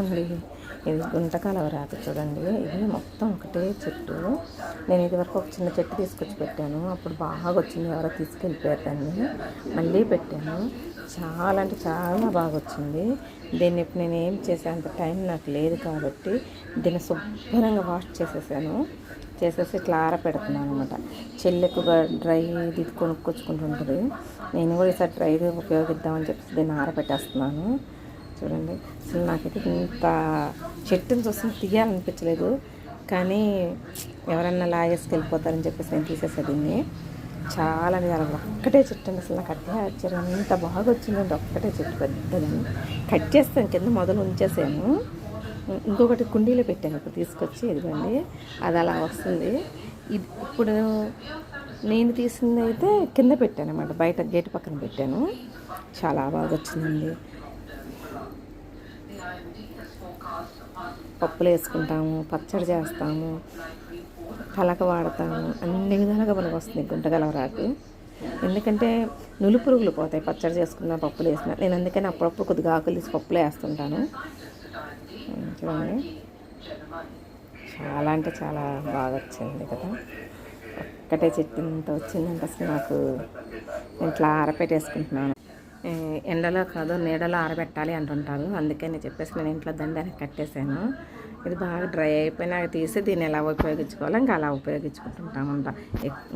అండి. ఇది గుంటకలవరాకు చూడండి. ఇది మొత్తం ఒకటే చెట్టు. నేను ఇదివరకు ఒక చిన్న చెట్టు తీసుకొచ్చి పెట్టాను. అప్పుడు బాగా వచ్చింది, ఎవరో తీసుకెళ్ళిపోయారు దాన్ని. మళ్ళీ పెట్టాను. చాలా అంటే చాలా బాగా వచ్చింది. దీన్ని ఇప్పుడు నేను ఏం చేసేంత టైం నాకు లేదు కాబట్టి దీన్ని శుభ్రంగా వాష్ చేసేసాను. చేసేసి ఇట్లా ఆరపెడుతున్నాను అనమాట. చెల్లెక్కుగా డ్రై ఇది కొనుక్కొచ్చుకుంటుంటుంది. నేను కూడా ఈసారి డ్రైది ఉపయోగిద్దామని చెప్పేసి దీన్ని ఆరపెట్టేస్తున్నాను. చూడండి, అసలు నాకైతే ఇంత చెట్టుని చూస్తే తీయాలనిపించలేదు, కానీ ఎవరన్నా లాగేసుకెళ్ళిపోతారని చెప్పేసి నేను తీసేసా దీన్ని. చాలా చాలా ఒక్కటే చెట్టు అండి. అసలు నాకు అట్టే ఆశ్చర్యం, ఎంత బాగా వచ్చిందంటే ఒక్కటే చెట్టు పెద్దదని. కట్ చేస్తాను, కింద మొదలు ఉంచేసాను. ఇంకొకటి కుండీలో పెట్టాను ఇప్పుడు తీసుకొచ్చి, ఇదిగోండి అది అలా వస్తుంది. ఇప్పుడు నేను తీసింది అయితే కింద పెట్టాను అన్నమాట, బయట గేటు పక్కన పెట్టాను. చాలా బాగా వచ్చిందండి. పప్పులు వేసుకుంటాము, పచ్చడి చేస్తాము, కలక వాడతాము, అన్ని విధాలుగా మనకు వస్తుంది గుంటగలవరాకు. ఎందుకంటే నులి పురుగులు పోతాయి పచ్చడి చేసుకున్న, పప్పులు వేసిన. నేను అందుకని అప్పుడప్పుడు కొద్దిగా ఆకులు తీసి పప్పులు వేస్తుంటాను. చూడండి, చాలా అంటే చాలా బాగా వచ్చింది కదా. ఒక్కటే చెట్టు ఇంత వచ్చిందంటే అసలు నాకు ఇంట్లో ఆరపెట్టేసుకుంటున్నాను. ఎండలో కాదు నీడలో ఆరబెట్టాలి అంటుంటారు, అందుకని చెప్పేసి నేను ఇంట్లో దండానికి కట్టేశాను. ఇది బాగా డ్రై అయిపోయినాక తీసి దీన్ని ఎలా ఉపయోగించుకోవాలో ఇంకా అలా ఉపయోగించుకుంటుంటామంట.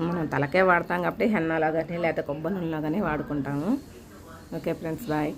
మనం తలకే వాడతాం కాబట్టి హెన్నాలో కానీ లేకపోతే కొబ్బరి నూనెలో కానీ వాడుకుంటాము. Okay friends, bye.